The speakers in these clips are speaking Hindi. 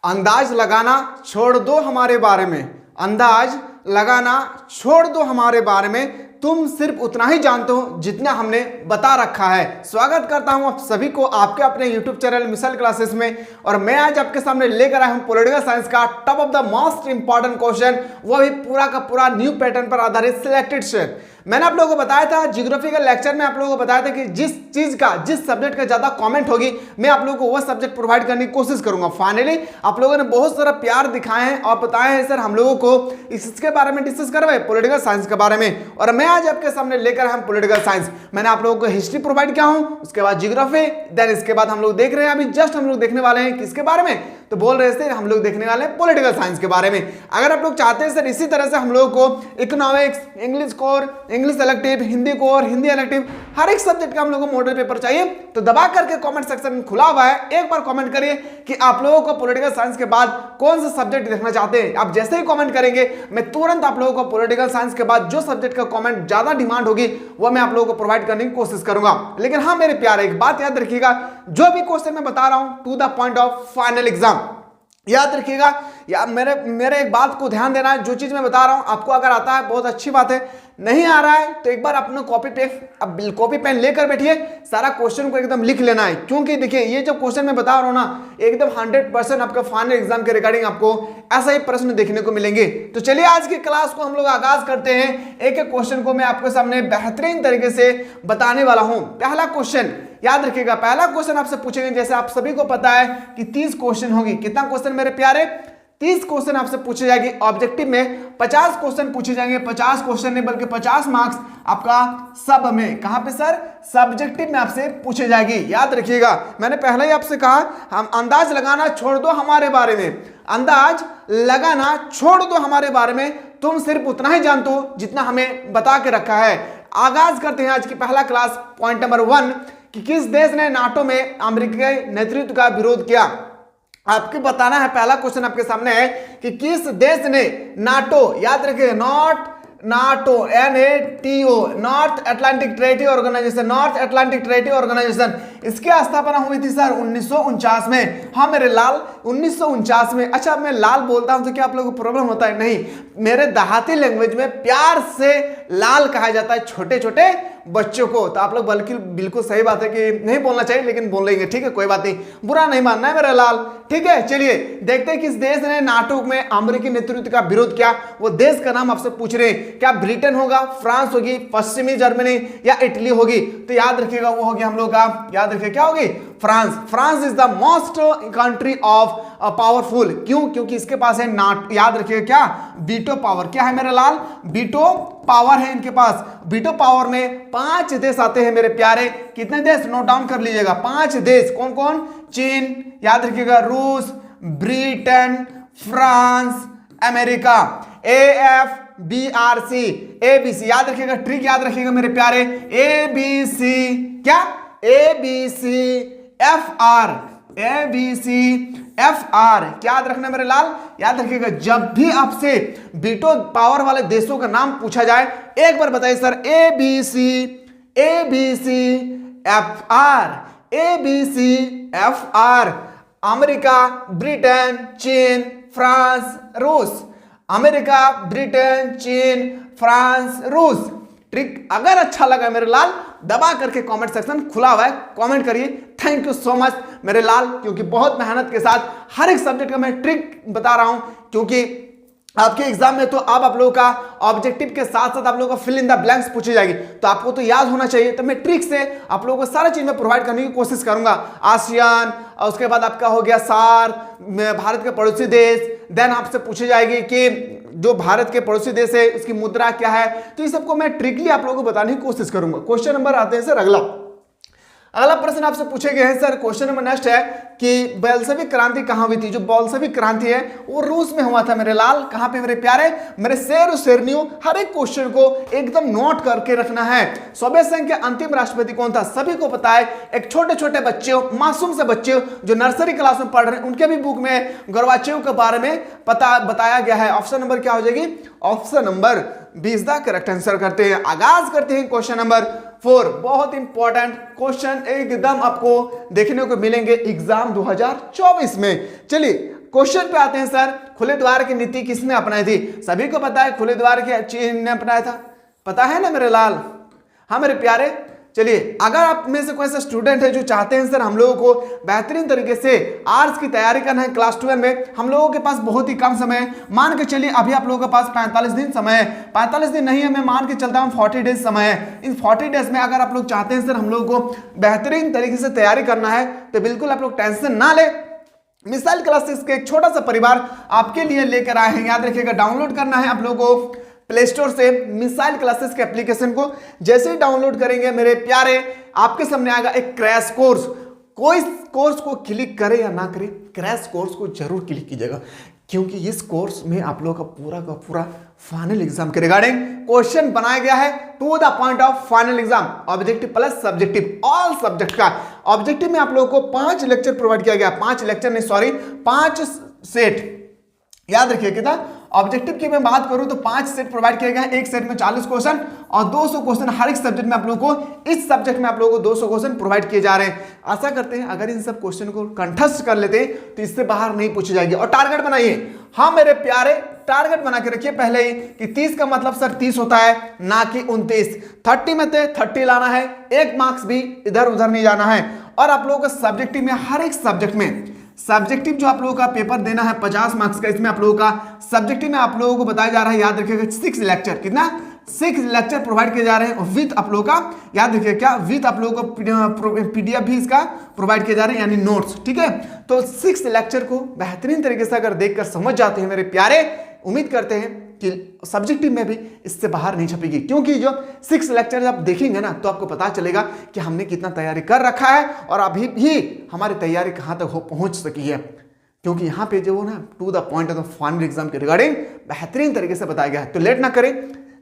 अंदाज लगाना छोड़ दो हमारे बारे में, अंदाज लगाना छोड़ दो हमारे बारे में, तुम सिर्फ उतना ही जानते हो जितना हमने बता रखा है। स्वागत करता हूं आप सभी को आपके अपने YouTube चैनल मिसल क्लासेस में। और मैं आज आपके सामने लेकर आया हूं पॉलिटिकल साइंस का top of the most important question, वो भी पूरा का पूरा न्यू पैटर्न पर आधारित सिलेक्टेड सेट। मैंने आप लोगों को बताया था जियोग्राफिकल लेक्चर में, आप लोगों को बताया था कि जिस सब्जेक्ट का ज्यादा कमेंट होगी मैं आप लोगों को वह सब्जेक्ट प्रोवाइड करने की कोशिश करूंगा। फाइनली आप लोगों ने बहुत सारा प्यार दिखाए हैं और बताए हैं सर हम लोगों को इसके बारे में डिस्कस करवाए, पॉलिटिकल साइंस के बारे में। और मैं आज आपके सामने लेकर हम पॉलिटिकल साइंस, मैंने आप लोगों को हिस्ट्री प्रोवाइड किया हूं, उसके बाद जियोग्राफी, देन इसके बाद हम लोग देख रहे हैं अभी जस्ट हम लोग देखने वाले हैं किसके बारे में, तो बोल रहे थे हम लोग देखने वाले हैं पॉलिटिकल साइंस के बारे में। अगर आप लोग चाहते हैं सर इसी तरह से हम लोगों को economics, English core, English elective, Hindi core, Hindi elective, हर एक सब्जेक्ट का हम लोगों को मॉडल पेपर चाहिए, तो दबा करके कमेंट सेक्शन खुला हुआ है, एक बार कमेंट करिए कि आप लोगों को पॉलिटिकल साइंस के बाद कौन सा सब्जेक्ट देखना चाहते हैं। आप जैसे ही कमेंट करेंगे मैं तुरंत आप लोगों को पॉलिटिकल साइंस के बाद जो सब्जेक्ट का कमेंट ज्यादा डिमांड होगी वो मैं आप लोगों को प्रोवाइड करने की कोशिश करूंगा। लेकिन हाँ मेरे प्यारे, एक बात याद रखिएगा, जो भी क्वेश्चन मैं बता रहा हूं to the point of final exam याद रखिएगा। या मेरे एक बात को ध्यान देना है, जो चीज मैं बता रहा हूं आपको अगर आता है बहुत अच्छी बात है, नहीं आ रहा है तो एक बार अपने कॉपी पेन लेकर बैठिए, सारा क्वेश्चन को एकदम लिख लेना है। क्योंकि देखिए ये जो क्वेश्चन मैं बता रहा हूं ना, एकदम 100% आपका फाइनल एग्जाम के रिगार्डिंग आपको ऐसा ही प्रश्न देखने को मिलेंगे। तो चलिए आज की क्लास को हम लोग आगाज करते हैं। एक एक क्वेश्चन को मैं आपके सामने बेहतरीन तरीके से बताने वाला हूं। पहला क्वेश्चन याद रखिएगा, पहला क्वेश्चन आपसे पूछेंगे, जैसे आप सभी को पता है कि 30 क्वेश्चन होगी। कितना क्वेश्चन मेरे प्यारे? 30 क्वेश्चन आपसे पूछे जाएंगे। ऑब्जेक्टिव में 50 क्वेश्चन पूछे जाएंगे, 50 क्वेश्चन नहीं बल्कि 50 मार्क्स आपका सब में, कहां पे सर? सब्जेक्टिव में आपसे पूछे जाएगी। याद रखिएगा मैंने पहले ही आपसे कहा, हम अंदाज लगाना छोड़ दो हमारे बारे में, अंदाज लगाना छोड़ दो हमारे बारे में, तुम सिर्फ उतना ही जानते हो जितना हमें बता के रखा है। आगाज करते हैं आज की पहला क्लास। पॉइंट नंबर 1 कि किस देश ने नाटो में अमेरिकी नेतृत्व का विरोध किया? आपको बताना है, पहला क्वेश्चन आपके सामने है कि किस देश ने नाटो, याद रखिए NATO NATO, North Atlantic Treaty Organization, North Atlantic Treaty Organization, इसकी स्थापना हुई थी सर 1949 में। हाँ मेरे लाल 1949 में। अच्छा मैं लाल बोलता हूं तो क्या आप लोगों को प्रॉब्लम होता है? नहीं, मेरे देहाती लैंग्वेज में प्यार से लाल कहा जाता है छोटे छोटे बच्चों को। तो आप लोग बल्कि बिल्कुल सही बात है कि नहीं बोलना चाहिए, लेकिन बोल लेंगे, ठीक है कोई बात नहीं, बुरा नहीं मानना है मेरा लाल, ठीक है। चलिए देखते हैं किस देश ने नाटो में अमेरिकी नेतृत्व का विरोध किया। वो देश का नाम आपसे पूछ रहे हैं, क्या ब्रिटेन होगा, फ्रांस होगी, पश्चिमी जर्मनी या इटली होगी? तो याद रखिएगा वो होगी हम लोग का, याद रखिए क्या होगी? France. France is the most country of powerful. क्यों? क्योंकि इसके पास है याद रखिएगा क्या? Veto power. क्या है मेरे लाल? वीटो पावर है इनके पास। वीटो पावर में 5 देश आते हैं मेरे प्यारे। कितने देश? नोट डाउन कर लीजिएगा, 5 देश। कौन कौन? चीन, याद रखिएगा, रूस, Britain, France, America. AFBRC, ABC याद रखिएगा, ट्रिक याद रखिएगा मेरे प्यारे। ABC क्या? ABCFR क्या याद रखना मेरे लाल? याद रखिएगा जब भी आपसे वीटो पावर वाले देशों का नाम पूछा जाए एक बार बताइए सर, ABCFR, अमेरिका, ब्रिटेन, चीन, फ्रांस, रूस। अमेरिका, ब्रिटेन, चीन, फ्रांस, रूस। ट्रिक अगर अच्छा लगा मेरे लाल दबा करके कमेंट सेक्शन खुला हुआ है, कमेंट करिए। थैंक यू सो मच मेरे लाल, क्योंकि बहुत मेहनत के साथ हर एक सब्जेक्ट का मैं ट्रिक बता रहा हूं, क्योंकि आपके एग्जाम में तो अब आप लोगों का ऑब्जेक्टिव के साथ साथ आप लोगों का फिल इन द ब्लैंक्स पूछी जाएगी, तो आपको तो याद होना चाहिए। तो मैं ट्रिक से आप लोगों को सारा चीज में प्रोवाइड करने की कोशिश करूंगा। आसियान, उसके बाद आपका हो गया सार्क, भारत के पड़ोसी देश, देन आपसे पूछी जाएगी कि जो भारत के पड़ोसी देश है उसकी मुद्रा क्या है। तो ये सबको मैं ट्रिकली आप लोगों को बताने की कोशिश करूंगा। क्वेश्चन नंबर आते हैं सर अगला प्रश्न आपसे पूछे गए हैं सर। क्वेश्चन नंबर नेक्स्ट है कि बोल्शेविक क्रांति कहां हुई थी? जो बोल्शेविक क्रांति है वो रूस में हुआ था मेरे लाल। कहां पे मेरे प्यारे? मेरे शेर और शेरनियों, हर एक क्वेश्चन को एकदम नोट करके रखना है। सोवियत संघ के अंतिम राष्ट्रपति कौन था? सभी को पता है, एक छोटे छोटे बच्चे, मासूम से बच्चे जो नर्सरी क्लास में पढ़ रहे हैं, उनके भी बुक में गोर्बाचेव के बारे में बताया गया है। ऑप्शन नंबर क्या हो जाएगी? Option number 20 the correct answer करते हैं। आगाज करते हैं क्वेश्चन नंबर 4। बहुत इंपॉर्टेंट क्वेश्चन एकदम आपको देखने को मिलेंगे एग्जाम 2024 में। चलिए क्वेश्चन पे आते हैं सर, खुले द्वार की नीति किसने अपनाई थी? सभी को पता है खुले द्वार की चीन ने अपनाया था, पता है ना मेरे लाल? हाँ मेरे प्यारे, चलिए अगर आप में से कोई ऐसा स्टूडेंट है जो चाहते हैं सर हम लोगों को बेहतरीन तरीके से आर्ट्स की तैयारी करना है क्लास 12 में, हम लोगों के पास बहुत ही कम समय है, मान के चलिए अभी आप लोगों के पास 45 दिन समय है, 45 दिन नहीं है, मैं मान के चलता हूँ 40 डेज समय है। इन 40 डेज में अगर आप लोग चाहते हैं सर हम लोगों को बेहतरीन तरीके से तैयारी करना है तो बिल्कुल आप लोग टेंशन ना ले, मिसाइल क्लासेस के एक छोटा सा परिवार आपके लिए लेकर आए हैं। याद रखिएगा, डाउनलोड करना है आप लोगों को प्ले स्टोर से मिसाइल क्लासेस के एप्लीकेशन को। जैसे ही डाउनलोड करेंगे मेरे प्यारे, आपके सामने आएगा एक क्रैश कोर्स। कोई कोर्स को क्लिक करे या ना करे, क्रैश कोर्स को जरूर क्लिक कीजिएगा, क्योंकि इस कोर्स में आप लोगों का पूरा फाइनल एग्जाम के रिगार्डिंग क्वेश्चन बनाया गया है to the point of final exam, objective plus subjective, all subject का। ऑब्जेक्टिव में आप लोगों को 5 लेक्चर प्रोवाइड किया गया, 5 लेक्चर नहीं सॉरी 5 सेट। याद रखिए कितना, ऑब्जेक्टिव की मैं बात करूं तो 5 सेट प्रोवाइड किए गए, एक सेट में 40 क्वेश्चन और 200 क्वेश्चन हर एक सब्जेक्ट में आप लोगों को, इस सब्जेक्ट में आप लोगों को 200 क्वेश्चन प्रोवाइड किए जा रहे हैं। आशा करते हैं अगर इन सब क्वेश्चन को कंठस्थ कर लेते हैं तो इससे बाहर नहीं पूछी जाएगी। और टारगेट बनाइए, हाँ मेरे प्यारे टारगेट बना के रखिए पहले ही कि 30 का मतलब सर 30 होता है ना कि 29। 30 में से 30 लाना है, 1 मार्क्स भी इधर उधर नहीं जाना है। और आप लोगों का सब्जेक्टिव में हर एक सब्जेक्ट में सब्जेक्टिव जो आप लोगों का पेपर देना है 50 मार्क्स का, इसमें आप लोगों का सब्जेक्टिव में आप लोगों को बताया जा रहा है, याद रखिएगा 6 लेक्चर, कितना 6 लेक्चर प्रोवाइड किए जा रहे हैं विद आप लोगों का, याद रखिए क्या, विद आप लोगों को पीडीएफ भी इसका प्रोवाइड किए जा रहे हैं यानी नोट्स, ठीक है। तो 6 लेक्चर को बेहतरीन तरीके से अगर देखकर समझ जाते हैं मेरे प्यारे, उम्मीद करते हैं कि सब्जेक्टिव में भी इससे बाहर नहीं छपेगी, क्योंकि जो 6 लेक्चर आप देखेंगे ना तो आपको पता चलेगा कि हमने कितना तैयारी कर रखा है और अभी भी हमारी तैयारी कहां तक पहुंच सकी है, क्योंकि यहाँ पे जो ना to the point of final exam के रिगार्डिंग बेहतरीन तरीके से बताया गया है। तो लेट ना करें,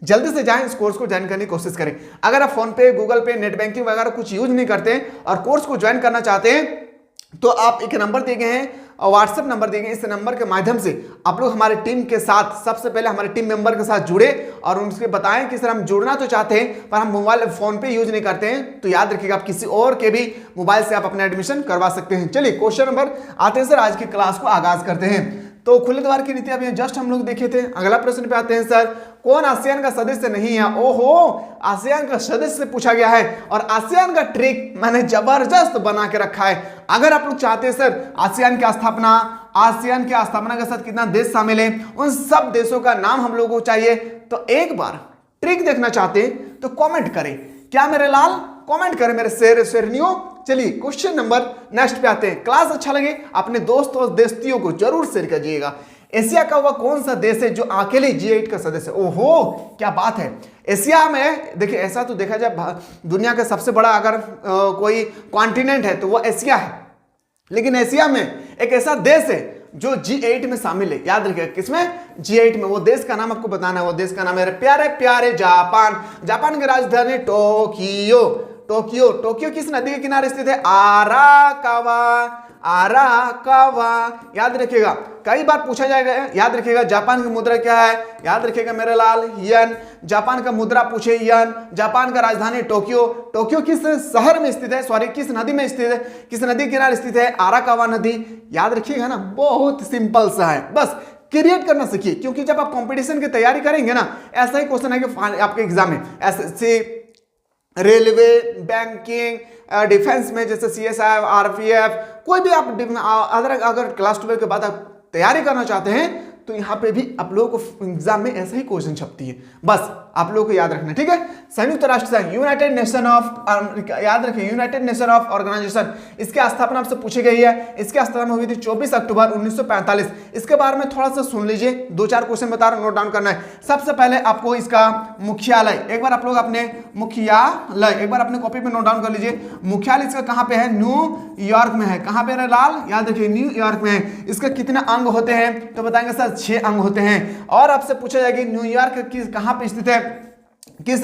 जल्दी से जाएं, इस कोर्स को ज्वाइन करने की कोशिश करें। अगर आप फोन पे, गूगल पे, नेट बैंकिंग वगैरह कुछ यूज नहीं करते और कोर्स को ज्वाइन करना चाहते हैं तो आप एक नंबर दिए गए हैं और व्हाट्सएप नंबर दिए गए, इस नंबर के माध्यम से आप लोग हमारे टीम के साथ, सबसे पहले हमारे टीम मेंबर के साथ जुड़े और उनसे बताएं कि सर हम जुड़ना तो चाहते हैं पर हम मोबाइल फोन पे यूज नहीं करते हैं, तो याद रखिएगा आप किसी और के भी मोबाइल से आप अपना एडमिशन करवा सकते हैं। चलिए क्वेश्चन नंबर आते हैं सर, आज की क्लास को आगाज करते हैं। तो खुले द्वार की नीति अभी जस्ट हम लोग देखे थे। अगला प्रश्न पे आते हैं सर, कौन आसियान का सदस्य नहीं है? ओहो, आसियान का सदस्य पूछा गया है और आसियान का ट्रिक मैंने जबरदस्त बना के रखा है। अगर आप लोग चाहते हैं सर आसियान की स्थापना के साथ कितना देश शामिल है, उन सब देशों का नाम हम लोगों को चाहिए, तो एक बार ट्रिक देखना चाहते हैं तो कमेंट करें। क्या मेरे लाल? कमेंट करें मेरे शेर शेरनियों। चलिए क्वेश्चन नंबर नेक्स्ट पे आते हैं। क्लास अच्छा लगे अपने दोस्त और दोस्तियों को जरूर शेयर कीजिएगा। एशिया का वह कौन सा देश है जो अकेले G8 का सदस्य? ओहो क्या बात है। एशिया में देखिए, ऐसा तो देखा जाए दुनिया का सबसे बड़ा अगर कोई कॉन्टिनेंट है तो वो एशिया है, लेकिन एशिया में एक ऐसा देश है जो G8 में शामिल है। याद रखिएगा किसमें? G8 में। वो देश का नाम आपको बताना है। वो देश का नाम है प्यारे प्यारे जापान। जापान की राजधानी टोक्यो। टोक्यो किस नदी के किनारे स्थित है? आराकावा। याद रखिएगा, कई बार पूछा जाएगा। याद रखिएगा जापान की मुद्रा क्या है? याद रखिएगा मेरे लाल, यन। जापान का मुद्रा पूछे यन। जापान का राजधानी टोक्यो। टोक्यो किस शहर में स्थित है, सॉरी किस नदी में स्थित है, किस नदी के किनारे स्थित है? आराकावा नदी। याद रखिएगा ना, बहुत सिंपल सा है, बस क्रिएट करना सीखिए, क्योंकि जब आप कंपटीशन की तैयारी करेंगे ना, ऐसा ही क्वेश्चन है कि आपके एग्जाम में एसएससी, रेलवे, बैंकिंग, डिफेंस में जैसे CSI, RPF, कोई भी आप अगर क्लास 12 के बाद आप तैयारी करना चाहते हैं तो यहाँ पे भी आप लोगों को एग्जाम में ऐसा ही क्वेश्चन छपती है, बस आप लोगों को याद रखना, ठीक है। संयुक्त राष्ट्र संघ, यूनाइटेड नेशन ऑफ, याद रखिए यूनाइटेड नेशन ऑफ ऑर्गेनाइजेशन, इसकी स्थापना आपसे पूछी गई है। इसकी स्थापना हुई थी 24 अक्टूबर 1945। इसके बारे में थोड़ा सा सुन लीजिए, 2-4 क्वेश्चन बता रहा हूं, नोट डाउन करना है। सबसे पहले आपको इसका मुख्यालय, एक बार आप लोग अपने मुख्यालय एक बार अपने कॉपी पे नोट डाउन कर लीजिए। मुख्यालय इसका कहाँ पे है? न्यूयॉर्क में है। कहाँ पे है लाल? याद रखिए न्यूयॉर्क में है। इसके कितने अंग होते हैं? तो बताएंगे सर 6 अंग होते हैं। और आपसे पूछा जाएगा न्यूयॉर्क कहाँ पे स्थित है, किस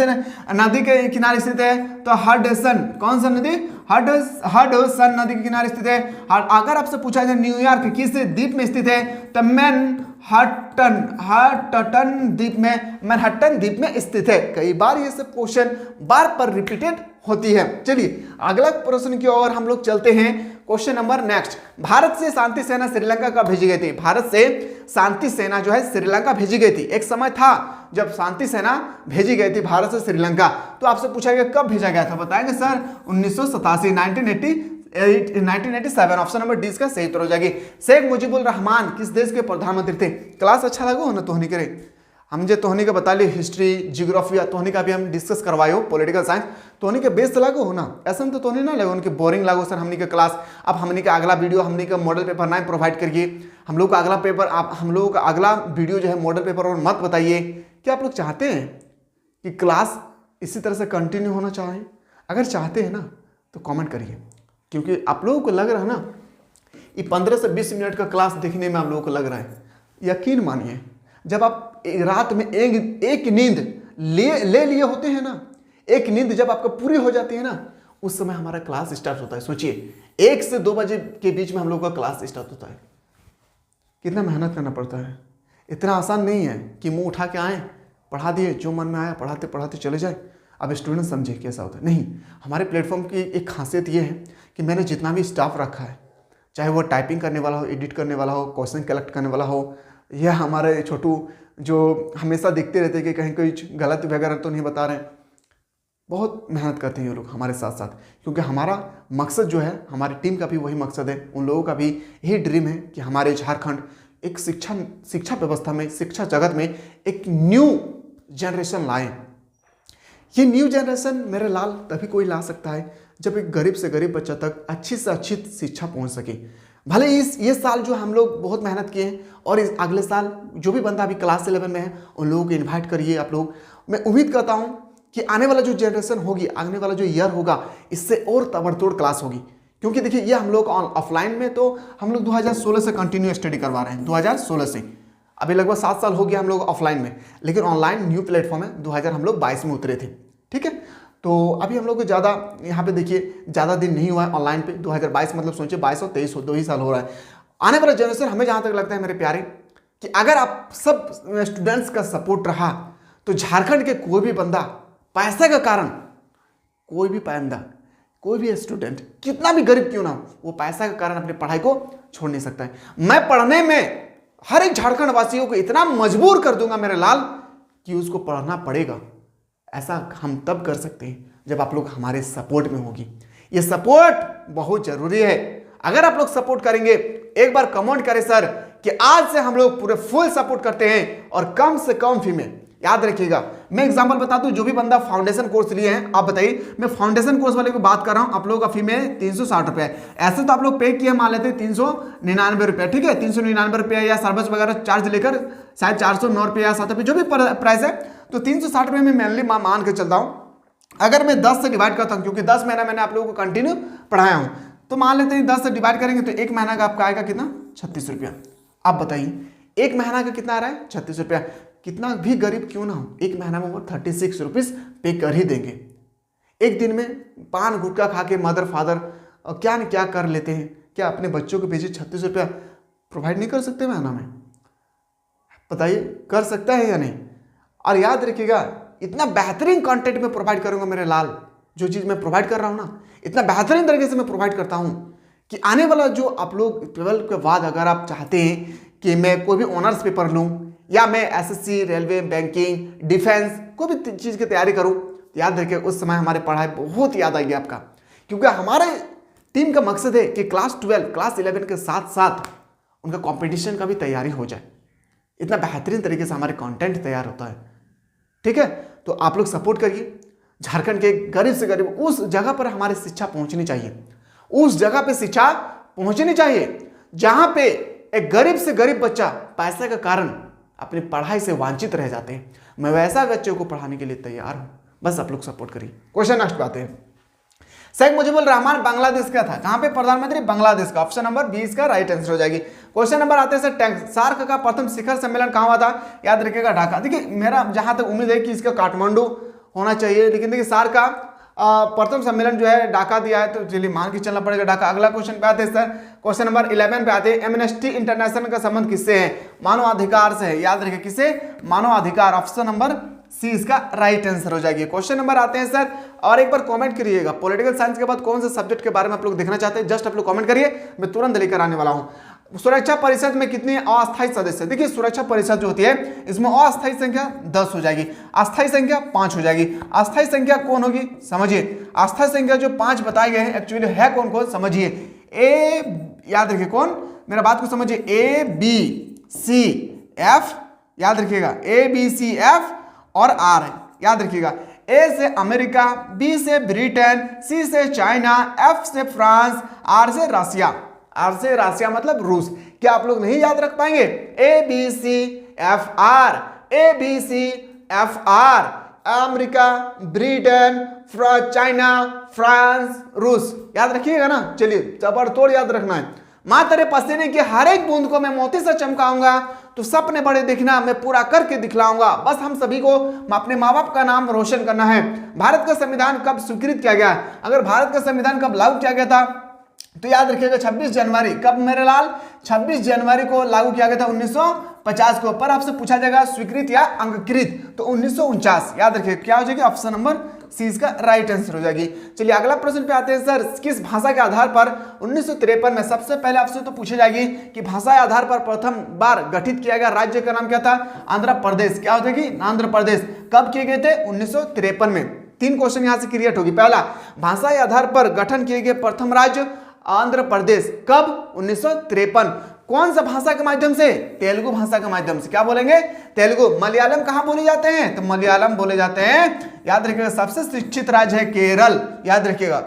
नदी के किनारे स्थित है? तो हडसन। कौन सा नदी? हडसन नदी के किनारे स्थित है। अगर आपसे पूछा जाए न्यूयॉर्क किस द्वीप में स्थित है, तो मैनहट्टन द्वीप में स्थित है। कई बार ये सब क्वेश्चन बार पर रिपीटेड होती है। चलिए अगला प्रश्न की ओर हम लोग चलते हैं। क्वेश्चन नंबर नेक्स्ट, भारत से शांति सेना श्रीलंका कब भेजी गई थी? भारत से शांति सेना जो है श्रीलंका भेजी गई थी। एक समय था जब शांति सेना भेजी गई थी भारत से श्रीलंका। तो आपसे पूछा गया कब भेजा गया था, बताएंगे सर 1987 1987। ऑप्शन नंबर डी इसका सही उत्तर हो जाएगी। शेख मुजीबुर रहमान किस देश के प्रधानमंत्री थे? क्लास अच्छा लगा हो ना तोहनी करे, हम जो तोहनी का बता ली हिस्ट्री जियोग्राफी तोहनी का भी हम डिस्कस करवाए हो, पॉलिटिकल साइंस तोहनी के बेस लागो हो ना, ऐसा में तो तोहनी ना लगे उनके बोरिंग लागो सर हमनी के क्लास। अब हमनी का अगला वीडियो हमनी का मॉडल पेपर 9 प्रोवाइड करिए। हम लोग का अगला पेपर आप हम लोगों का अगला वीडियो जो है मॉडल पेपर और मत बताइए। क्या आप लोग चाहते हैं कि क्लास इसी तरह से कंटिन्यू होना चाहें? अगर चाहते हैं ना तो कॉमेंट करिए, क्योंकि आप लोगों को लग रहा है ना ये 15 से 20 मिनट का क्लास देखने में आप लोगों को लग रहा है। यकीन मानिए जब आप रात में एक नींद ले लिए होते हैं ना, एक नींद जब आपका पूरी हो जाती है ना, उस समय हमारा क्लास स्टार्ट होता है। सोचिए 1 से 2 बजे के बीच में हम लोग का क्लास स्टार्ट होता है। कितना मेहनत करना पड़ता है। इतना आसान नहीं है कि मुंह उठा के आए पढ़ा दिए, जो मन में आया पढ़ाते पढ़ाते चले जाए। अब स्टूडेंट समझे कैसा होता है। नहीं, हमारे प्लेटफॉर्म की एक खासियत ये है कि मैंने जितना भी स्टाफ रखा है, चाहे वो टाइपिंग करने वाला हो, एडिट करने वाला हो, क्वेश्चन कलेक्ट करने वाला हो, या हमारे छोटू जो हमेशा देखते रहते हैं कि कहीं कोई गलत वगैरह तो नहीं बता रहे हैं, बहुत मेहनत करते हैं ये लोग हमारे साथ साथ। क्योंकि हमारा मकसद जो है, हमारी टीम का भी वही मकसद है, उन लोगों का भी यही ड्रीम है कि हमारे झारखंड एक शिक्षा व्यवस्था में, शिक्षा जगत में एक न्यू जनरेशन लाएं। ये न्यू जनरेशन मेरे लाल तभी कोई ला सकता है जब एक गरीब से गरीब बच्चा तक अच्छी से अच्छी शिक्षा पहुंच सके। भले ये साल जो हम लोग बहुत मेहनत किए हैं, और इस अगले साल जो भी बंदा अभी क्लास 11 में है उन लोगों को इन्वाइट करिए आप लोग। मैं उम्मीद करता हूं कि आने वाला जो जनरेशन होगी, आने वाला जो ईयर होगा, इससे और तबड़तोड़ क्लास होगी। क्योंकि देखिए ये हम लोग ऑफलाइन में तो हम लोग 2016 से कंटिन्यू स्टडी करवा रहे हैं, 2016 से अभी लगभग 7 साल हो गया हम लोग ऑफलाइन में। लेकिन ऑनलाइन न्यू प्लेटफॉर्म है, 2022 में उतरे थे। ठीक है, तो अभी हम लोग को ज़्यादा यहाँ पे देखिए ज़्यादा दिन नहीं हुआ है ऑनलाइन पे। 2022 मतलब सोचिए 22 और 23 2 ही साल हो रहा है। आने वाला जनरेशन हमें जहाँ तक लगता है मेरे प्यारे कि अगर आप सब स्टूडेंट्स का सपोर्ट रहा तो झारखंड के कोई भी बंदा पैसे का कारण, कोई भी स्टूडेंट कितना भी गरीब क्यों ना हो, वो पैसा के कारण अपनी पढ़ाई को छोड़ नहीं सकता है। मैं पढ़ने में हर एक झारखंड वासियों को इतना मजबूर कर दूंगा मेरे लाल कि उसको पढ़ना पड़ेगा। ऐसा हम तब कर सकते हैं जब आप लोग हमारे सपोर्ट में होगी। ये सपोर्ट बहुत जरूरी है। अगर आप लोग सपोर्ट करेंगे, एक बार कमेंट करें सर कि आज से हम लोग पूरे फुल सपोर्ट करते हैं और कम से कम फी में। याद रखिएगा, मैं एग्जांपल बता दूं, जो भी बंदा फाउंडेशन कोर्स लिए हैं, आप बताइए, मैं फाउंडेशन कोर्स वाले को बात कर रहा हूं, आप लोगों का फी में 360 रुपया है। ऐसे तो आप लोग पे किए मान लेते 399 रुपया, ठीक है, 399 रुपया या सर्विस वगैरह चार्ज लेकर शायद 409 रुपया या 7 रुपये जो भी प्राइस है, तो 360 रुपये में मेनली मान के चलता हूँ। अगर मैं 10 से डिवाइड करता हूँ, क्योंकि 10 महीना मैंने आप लोगों को कंटिन्यू पढ़ाया हूँ, तो मान लेते हैं 10 से डिवाइड करेंगे तो एक महीना का आपका आएगा कितना, 36 रुपया। आप बताइए एक महीना का कितना आ रहा है, 36 रुपया। कितना भी गरीब क्यों ना हो, एक महीना में वो 36 रुपीज पे कर ही देंगे। एक दिन में पान गुटखा खा के मदर फादर क्या न क्या कर लेते हैं, क्या अपने बच्चों को भेजे 36 रुपया प्रोवाइड नहीं कर सकते महीना में? बताइए कर सकता है या नहीं? और याद रखिएगा, इतना बेहतरीन कंटेंट में प्रोवाइड करूंगा मेरे लाल। जो चीज़ मैं प्रोवाइड कर रहा हूँ ना, इतना बेहतरीन तरीके से मैं प्रोवाइड करता हूँ कि आने वाला जो आप लोग 12 के बाद अगर आप चाहते हैं कि मैं कोई भी ऑनर्स पेपर लूँ या मैं एसएससी, रेलवे, बैंकिंग, डिफेंस कोई भी चीज़ की तैयारी करूँ, तो याद रखिए उस समय हमारी पढ़ाई बहुत याद आएगी आपका। क्योंकि हमारे टीम का मकसद है कि क्लास 12, क्लास 11 के साथ साथ उनका कंपटीशन का भी तैयारी हो जाए। इतना बेहतरीन तरीके से हमारे कंटेंट तैयार होता है। ठीक है, तो आप लोग सपोर्ट करिए। झारखंड के गरीब से गरीब उस जगह पर हमारी शिक्षा पहुंचनी चाहिए, उस जगह पे शिक्षा पहुंचनी चाहिए जहां पे एक गरीब से गरीब बच्चा पैसे के कारण अपनी पढ़ाई से वांछित रह जाते हैं। मैं वैसा बच्चों को पढ़ाने के लिए तैयार हूं, बस आप लोग सपोर्ट करिए। क्वेश्चन नेक्स्ट आते हैं। शेख मुजीबुर रहमान बांग्लादेश का था, कहां पे प्रधानमंत्री? बांग्लादेश का। ऑप्शन नंबर 20 का राइट आंसर हो जाएगी। क्वेश्चन नंबर आते हैं टैंक। सार्क का प्रथम शिखर सम्मेलन कहां हुआ था? याद रखिएगा ढाका। देखिए मेरा जहां तक उम्मीद है कि इसका काठमांडू होना चाहिए, लेकिन देखिए सार्क का प्रथम सम्मेलन जो है ढाका दिया है, तो चलिए मान के चलना पड़ेगा ढाका। अगला क्वेश्चन पे आते हैं सर, क्वेश्चन नंबर 11 पे आते हैं, एमनेस्टी इंटरनेशनल का संबंध किससे है? मानवाधिकार से है, याद रखिए किससे? मानवाधिकार। ऑप्शन नंबर सी इसका राइट आंसर हो जाएगी। क्वेश्चन नंबर आते हैं सर, और एक बार कमेंट करिएगा पॉलिटिकल साइंस के बाद कौन से सब्जेक्ट के बारे में आप लोग देखना चाहते हैं, जस्ट आप लोग कमेंट करिए, मैं तुरंत लेकर आने वाला हूं। सुरक्षा परिषद में कितने अस्थायी सदस्य? देखिए सुरक्षा परिषद जो होती है इसमें अस्थायी संख्या 10 हो जाएगी, अस्थायी संख्या 5 हो जाएगी। अस्थायी संख्या कौन होगी समझिए, अस्थायी संख्या जो 5 बताए गए हैं एक्चुअली है कौन कौन समझिए। ए, याद रखिए कौन, मेरा बात को समझिए, ए बी सी एफ, याद रखिएगा ए बी सी एफ और आर है, याद रखिएगा। ए से अमेरिका, बी से ब्रिटेन, सी से चाइना, एफ से फ्रांस, आर से रसिया। आर से रसिया मतलब रूस। क्या आप लोग नहीं याद रख पाएंगे? A B C F R, A B C F R, America, Britain, China, France, रूस, याद रखिएगा ना। चलिए जबरदोड़ याद रखना है। माँ तेरे पसीने की हर एक बूंद को मैं मोती से चमकाऊंगा, तो सपने बड़े दिखना मैं पूरा करके दिखलाऊंगा। बस हम सभी को अपने माँ बाप का नाम रोशन करना है। भारत का संविधान कब स्वीकृत किया गया? अगर भारत का संविधान कब लागू किया गया था तो याद रखिएगा 26 जनवरी। कब मेरे लाल? 26 जनवरी को लागू किया गया था 1950 को। पर आपसे पूछा जाएगा स्वीकृत या अंगीकृत, तो 1949, याद रखिए क्या हो जाएगी? ऑप्शन नंबर सी इसका राइट आंसर हो जाएगी। चलिए अगला प्रश्न पे आते हैं सर, किस भाषा के आधार पर 1953 में सबसे पहले आपसे तो पूछी जाएगी कि भाषा के आधार पर प्रथम बार गठित किया गया राज्य का नाम क्या था? आंध्र प्रदेश। क्या हो जाएगी? आंध्र प्रदेश। कब किए गए थे? 1953 में। 3 क्वेश्चन यहां से क्रिएट होगी। पहला, भाषा के आधार पर गठन किए गए प्रथम राज्य आंध्र प्रदेश। कब? 1953। कौन सा भाषा के माध्यम से? तेलुगु भाषा के माध्यम से। क्या बोलेंगे? तेलुगु। मलयालम कहां बोले जाते हैं? तो मलयालम बोले जाते हैं, याद रखिएगा। सबसे शिक्षित राज्य है केरल, याद रखिएगा।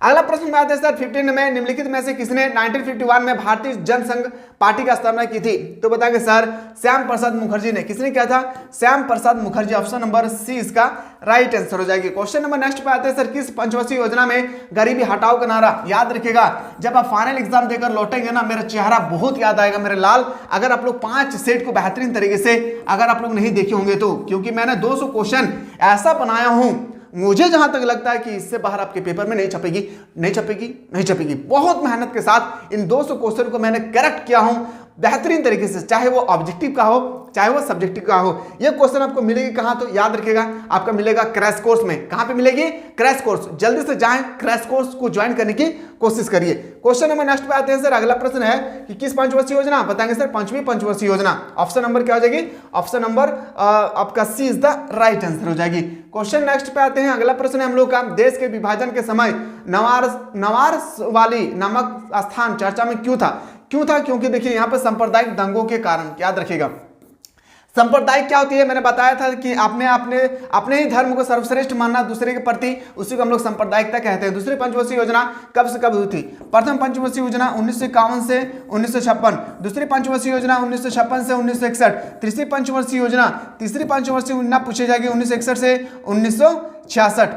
अगला प्रश्न में आते हैं सर, 15 में निम्नलिखित में से किसने 1951 में भारतीय जनसंघ पार्टी का स्थापना की थी? तो बताएंगे सर, श्याम प्रसाद मुखर्जी ने। किसने किया था? Shyam Prasad Mukherjee. Option number C इसका राइट आंसर हो जाएगी। क्वेश्चन नंबर नेक्स्ट पे आते हैं सर, किस पंचवर्षीय योजना में गरीबी हटाओ का नारा? याद रखिएगा जब आप फाइनल एग्जाम देकर लौटेंगे ना, मेरा चेहरा बहुत याद आएगा मेरे लाल। अगर आप लोग 5 सेट को बेहतरीन तरीके से अगर आप लोग नहीं देखे होंगे तो, क्योंकि मैंने 200 क्वेश्चन ऐसा बनाया हूं, मुझे जहां तक लगता है कि इससे बाहर आपके पेपर में नहीं छपेगी, नहीं छपेगी, नहीं छपेगी। बहुत मेहनत के साथ इन 200 क्वेश्चन को मैंने करेक्ट किया हूं बेहतरीन तरीके से, चाहे वो ऑब्जेक्टिव का हो चाहे वो सब्जेक्टिव का हो। ये क्वेश्चन आपको मिलेगी कहां? तो याद रखिएगा आपका मिलेगा क्रैश कोर्स में। कहां पे मिलेगी? Crash course. जल्दी से जाएं, क्रैश कोर्स को ज्वाइन करने की कोशिश करिए। क्वेश्चन नंबर नेक्स्ट पे आते हैं सर, अगला प्रश्न है कि किस पंचवर्षीय योजना? बताएंगे सर, 5वीं पंचवर्षीय योजना। ऑप्शन नंबर क्या हो जाएगी? ऑप्शन नंबर आपका सी इज द राइट आंसर हो जाएगी। क्वेश्चन नेक्स्ट पे आते हैं, अगला प्रश्न है हम लोग का, देश के विभाजन के समय नवारवाली नामक स्थान चर्चा में क्यों था? क्यों था? क्योंकि देखिए यहाँ पे सांप्रदायिक दंगों के कारण। याद रखिएगा सांप्रदायिक क्या होती है, मैंने बताया था कि आपने अपने ही धर्म को सर्वश्रेष्ठ मानना दूसरे के प्रति, उसी को हम लोग सांप्रदायिकता कहते हैं। दूसरी पंचवर्षीय योजना कब से कब हुई थी? प्रथम पंचवर्षीय योजना 1951 से 1956, दूसरी पंचवर्षीय योजना 1956 से 1961, तीसरी पंचवर्षीय योजना पूछी जाएगी 1961 से 1966।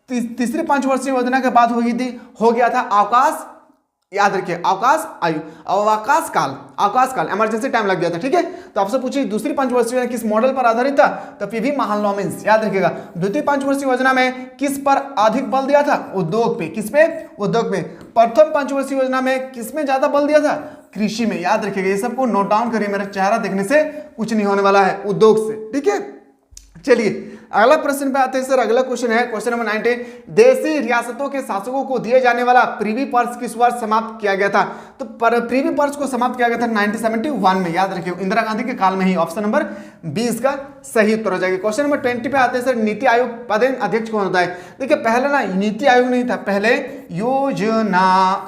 तीसरी पंचवर्षीय योजना के बाद हो गया था अवकाश, याद रखिए अवकाश आयु, अवकाश काल इमरजेंसी टाइम लग गया था। ठीक है, तो आपसे पूछिए दूसरी पंचवर्षीय योजना किस मॉडल पर आधारित था? तो पीवी महालनोबिस। याद रखिएगा द्वितीय पंचवर्षीय योजना में किस पर अधिक बल दिया था? उद्योग पे। किस पे? उद्योग पे। प्रथम पंचवर्षीय योजना में किस में ज्यादा बल दिया था? कृषि में। याद रखिएगा, ये सबको नोट डाउन करिए, मेरा चेहरा देखने से कुछ नहीं होने वाला है, उद्योग से। ठीक है, चलिए अगला प्रश्न पे आते हैं सर। अगला क्वेश्चन है क्वेश्चन नंबर 19, देशी रियासतों के शासकों को दिए जाने वाला प्रीवी पर्स किस वर्ष समाप्त किया गया था? तो प्रीवी पर्स को समाप्त किया गया था 1971 में। याद रखिए इंदिरा गांधी के काल में ही। ऑप्शन नंबर 20 का सही उत्तर हो जाएगा। क्वेश्चन नंबर 20 पे आते हैं सर, नीति आयोग पदेन अध्यक्ष कौन होता है? देखिए पहले ना नीति आयोग नहीं था, पहले योजना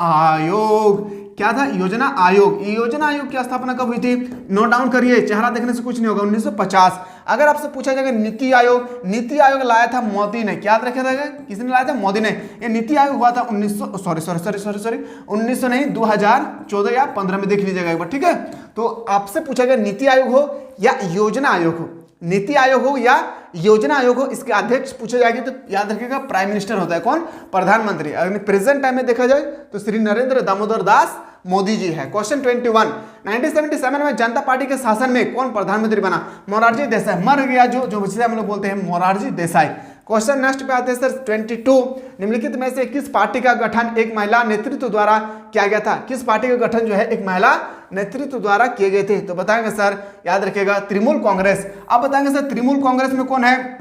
आयोग। क्या था? योजना आयोग। योजना आयोग की स्थापना कब हुई थी? नोट डाउन करिए, चेहरा देखने से कुछ नहीं होगा। 1950। अगर आपसे पूछा जाएगा नीति आयोग लाया था मोदी ने। क्या रखा था? किसने लाया था? मोदी ने। ये नीति आयोग हुआ था 1900 नहीं 2014 या 15 में, देख लीजिएगा एक बार। ठीक है, तो आपसे पूछा गया नीति आयोग हो या योजना आयोग हो, नीति आयोग हो या योजना आयोग हो, इसके अध्यक्ष पूछे जाएंगे तो याद रखिएगा प्राइम मिनिस्टर होता है। कौन? प्रधानमंत्री। अगर प्रेजेंट टाइम में देखा जाए तो श्री नरेंद्र दामोदर दास मोदी जी है। क्वेश्चन 21, 1977 में जनता पार्टी के शासन में कौन प्रधानमंत्री बना? मोरारजी देसाई। मर गया जो जिसे हम लोग बोलते हैं मोरारजी देसाई। क्वेश्चन नेक्स्ट पे आते हैं सर 22, निम्नलिखित में से किस पार्टी का गठन एक महिला नेतृत्व द्वारा किया गया था? किस पार्टी का गठन जो है एक महिला नेतृत्व द्वारा किए गए थे? तो बताएंगे सर, याद रखिएगा तृणमूल कांग्रेस। अब बताएंगे सर तृणमूल कांग्रेस में कौन है?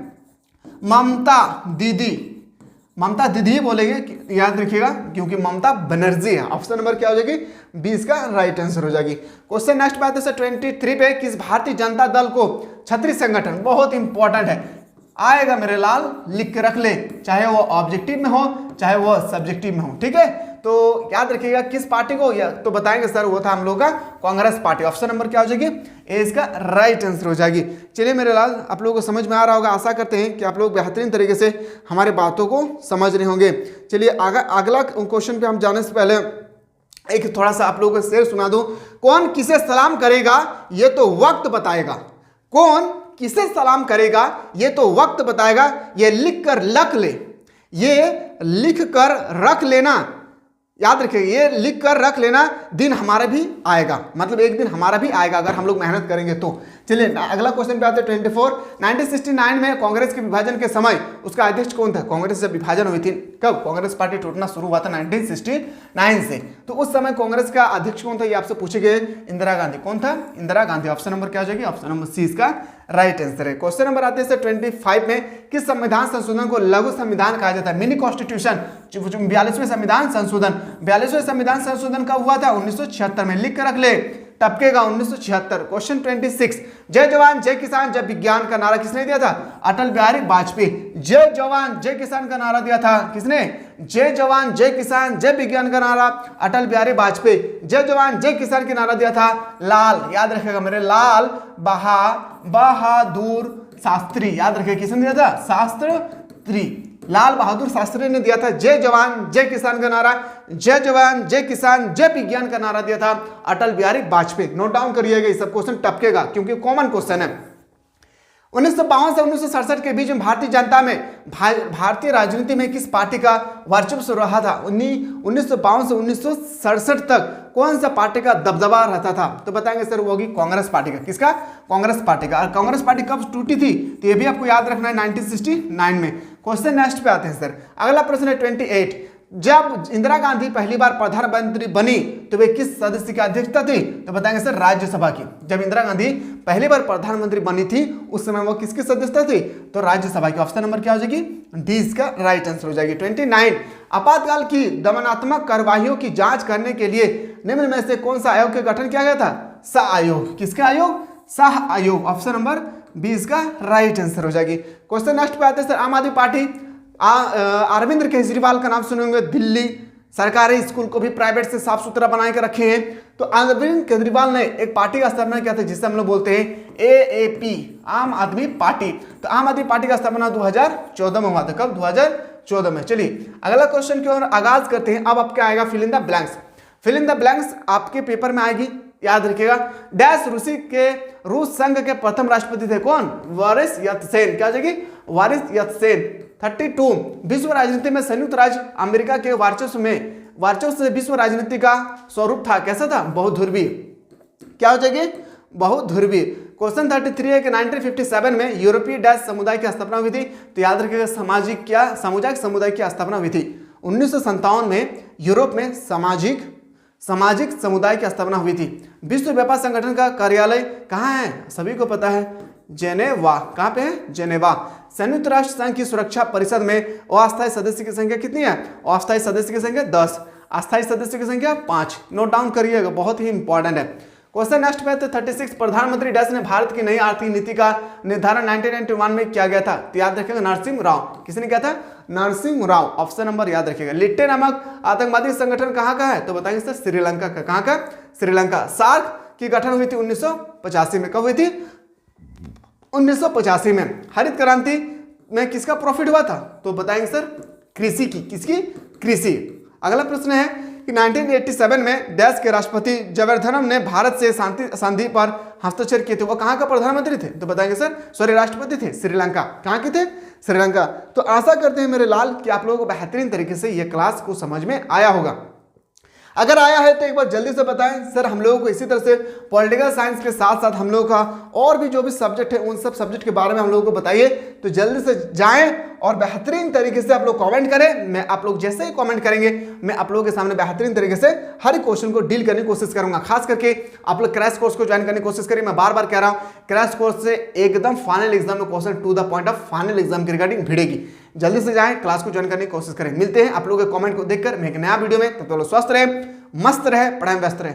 ममता दीदी, ममता दीदी ही बोलेंगे, याद रखिएगा, क्योंकि ममता बनर्जी है। ऑप्शन नंबर क्या हो जाएगी? 20 का राइट आंसर हो जाएगी। क्वेश्चन नेक्स्ट बात है सर 23 पे, किस भारतीय जनता दल को छत्री संगठन, बहुत इंपॉर्टेंट है, आएगा मेरे लाल, लिख के रख ले, चाहे वो ऑब्जेक्टिव में हो चाहे वो सब्जेक्टिव में हो, ठीक है। तो याद रखिएगा किस पार्टी को, या तो बताएंगे सर वो था हम लोग का कांग्रेस पार्टी। ऑप्शन नंबर क्या हो जाएगी? ए इसका राइट आंसर हो जाएगी। चलिए मेरे लाल, आप लोगों को समझ में आ रहा होगा, आशा करते हैं कि आप लोग बेहतरीन तरीके से हमारे बातों को समझ रहे होंगे। चलिए अगला क्वेश्चन पे हम जाने से पहले एक थोड़ा सा आप लोगों को शेर सुना दूं। कौन किसे सलाम करेगा ये तो वक्त बताएगा, कौन किसे सलाम करेगा ये तो वक्त बताएगा, ये लिख कर रख ले, ये लिख कर रख लेना, याद रखिए, ये लिख कर रख लेना, दिन हमारा भी आएगा, मतलब एक दिन हमारा भी आएगा अगर हम लोग मेहनत करेंगे तो। चलिए अगला क्वेश्चन पे आते हैं 24। 1969 में कांग्रेस के विभाजन के समय उसका अध्यक्ष कौन था? कांग्रेस जब विभाजन हुई थी, कब कांग्रेस पार्टी टूटना शुरू हुआ था? 1969 से। तो उस समय कांग्रेस का अध्यक्ष कौन था? ये आपसे पूछे गए, इंदिरा गांधी। कौन था? इंदिरा गांधी। ऑप्शन नंबर क्या हो जाएगी? ऑप्शन नंबर सी इसका राइट आंसर है। क्वेश्चन नंबर आते हैं 25 में, किस संविधान संशोधन को लघु संविधान कहा जाता है? Mini constitution. 42वें संविधान संशोधन, 42वें संविधान संशोधन कब हुआ था? 1976 में। लिख कर रख ले, टपकेगा 1976। क्वेश्चन 26, जय जवान जय किसान जय विज्ञान का नारा किसने दिया था? अटल बिहारी वाजपेयी। जय जवान जय किसान का नारा दिया था किसने? जय जवान जय किसान जय विज्ञान का नारा अटल बिहारी वाजपेयी। जय जवान जय किसान का नारा दिया था लाल, याद रखेगा मेरे, लाल बहादुर शास्त्री। याद रखेगा किसने दिया था? शास्त्री, लाल बहादुर शास्त्री ने दिया था जय जवान जय किसान का नारा। जय जवान जय किसान जय विज्ञान का नारा दिया था अटल बिहारी वाजपेयी। नोट डाउन करिएगा, ये सब क्वेश्चन टपकेगा क्योंकि कॉमन क्वेश्चन है। 1952 से 1967 के बीच में भारतीय जनता में भारतीय राजनीति में किस पार्टी का वर्चस्व रहा था? 1952 से 1967 तक कौन सा पार्टी का दबदबा रहता था? तो बताएंगे सर वो होगी कांग्रेस पार्टी का। किसका? कांग्रेस पार्टी का। और कांग्रेस पार्टी कब टूटी थी तो ये भी आपको याद रखना है, 1969 में। क्वेश्चन नेक्स्ट पे आते हैं सर। अगला प्रश्न है 28, जब इंदिरा गांधी पहली बार प्रधानमंत्री बनी तो वे किस सदस्य की अध्यक्षता थी? तो बताएंगे सर राज्यसभा की। जब इंदिरा गांधी पहली बार प्रधानमंत्री बनी थी उस समय वो किसकी सदस्यता थी? तो राज्यसभा की। ऑप्शन नंबर क्या हो जाएगी? डी इसका राइट आंसर हो जाएगी। 29, आपातकाल की दमनात्मक कार्यवाहियों की जांच करने के लिए निम्न में से कौन सा आयोग का गठन किया गया था? शाह आयोग। किसका आयोग? शाह आयोग। ऑप्शन नंबर 20 का राइट आंसर हो जाएगी। क्वेश्चन नेक्स्ट पे आते हैं सर। आम आदमी पार्टी अरविंद केजरीवाल का नाम सुनेंगे, दिल्ली सरकारी स्कूल को भी प्राइवेट से साफ सुथरा बना के रखे हैं। तो अरविंद केजरीवाल ने एक पार्टी का स्थापना किया था जिसे हम लोग बोलते हैं AAP, आम आदमी पार्टी। तो आम आदमी पार्टी का स्थापना 2014 में हुआ था। कब? 2014 में। चलिए अगला क्वेश्चन की ओर आगाज करते हैं। अब आपका आएगा fill in the blanks. Fill in the blanks आपके पेपर में आएगी, याद रखिएगा। डैश रूस संघ के प्रथम राष्ट्रपति थे कौन? वारिस यत्सेन। क्या जाएगी? वारिस यत्सेन। 32, विश्व राजनीति में संयुक्त राज्य अमेरिका के वर्चस्व से विश्व राजनीति का स्वरूप था, कैसा था? बहुध्रुवीय। क्या हो जाएगी? बहुध्रुवीय। क्वेश्चन 33 है कि 1957 में यूरोपीय डैश समुदाय की स्थापना हुई थी। तो याद रखिएगा सामुदायिक समुदाय की स्थापना हुई थी 1957 में। यूरोप में सामाजिक समुदाय की स्थापना हुई थी। विश्व व्यापार संगठन का कार्यालय कहाँ है? सभी को पता है, जेनेवा। कहाँ पे है? जेनेवा। संयुक्त राष्ट्र संघ की सुरक्षा परिषद में अस्थायी सदस्य की संख्या कितनी है? अस्थायी सदस्य की संख्या 10, अस्थायी सदस्य की संख्या 5। नोट डाउन करिएगा, बहुत ही इंपॉर्टेंट है। क्वेश्चन नेक्स्ट पे 36, प्रधानमंत्री डैश ने भारत की नई आर्थिक नीति का निर्धारण 1991 में किया गया था। तो याद रखिएगा नरसिंह राव। किसने किया था? नरसिंह राव। ऑप्शन नंबर याद रखिएगा। लिट्टे नामक आतंकवादी संगठन कहाँ का है? तो बताएंगे सर श्रीलंका का। कहाँ का? श्रीलंका। सार्क की गठन हुई थी 1985 में। कब हुई थी? 1985 में। हरित क्रांति में किसका प्रॉफिट हुआ था? तो बताएंगे सर कृषि की। किसकी? कृषि। अगला प्रश्न है कि 1987 में देश के राष्ट्रपति जयवर्धनम ने भारत से शांति संधि पर हस्ताक्षर किए थे। वो कहाँ का प्रधानमंत्री थे? तो बताएंगे सर राष्ट्रपति थे श्रीलंका। कहाँ के थे? श्रीलंका। तो आशा करते हैं मेरे लाल कि आप लोगों को बेहतरीन तरीके से यह क्लास को समझ में आया होगा। अगर आया है तो एक बार जल्दी से बताएं सर। हम लोगों को इसी तरह से पॉलिटिकल साइंस के साथ साथ हम लोगों का और भी जो भी सब्जेक्ट है उन सब सब्जेक्ट के बारे में हम लोगों को बताइए। तो जल्दी से जाएं और बेहतरीन तरीके से आप लोग कमेंट करें। मैं आप लोग जैसे ही कमेंट करेंगे मैं आप लोगों के सामने बेहतरीन तरीके से हर एक क्वेश्चन को डील करने की कोशिश करूंगा। खास करके आप लोग क्रैश कोर्स को ज्वाइन करने की कोशिश करें। मैं बार बार कह रहा हूं क्रैश कोर्स से एकदम फाइनल एग्जाम में question to the point of final exam की रिगार्डिंग भिड़ेगी। जल्दी से जाएं, क्लास को ज्वाइन करने की कोशिश करें। मिलते हैं आप लोगों के कमेंट को देखकर मैं एक नया वीडियो में। तब तक स्वस्थ रहे, मस्त रहे, पढ़ाई में व्यस्त रहे।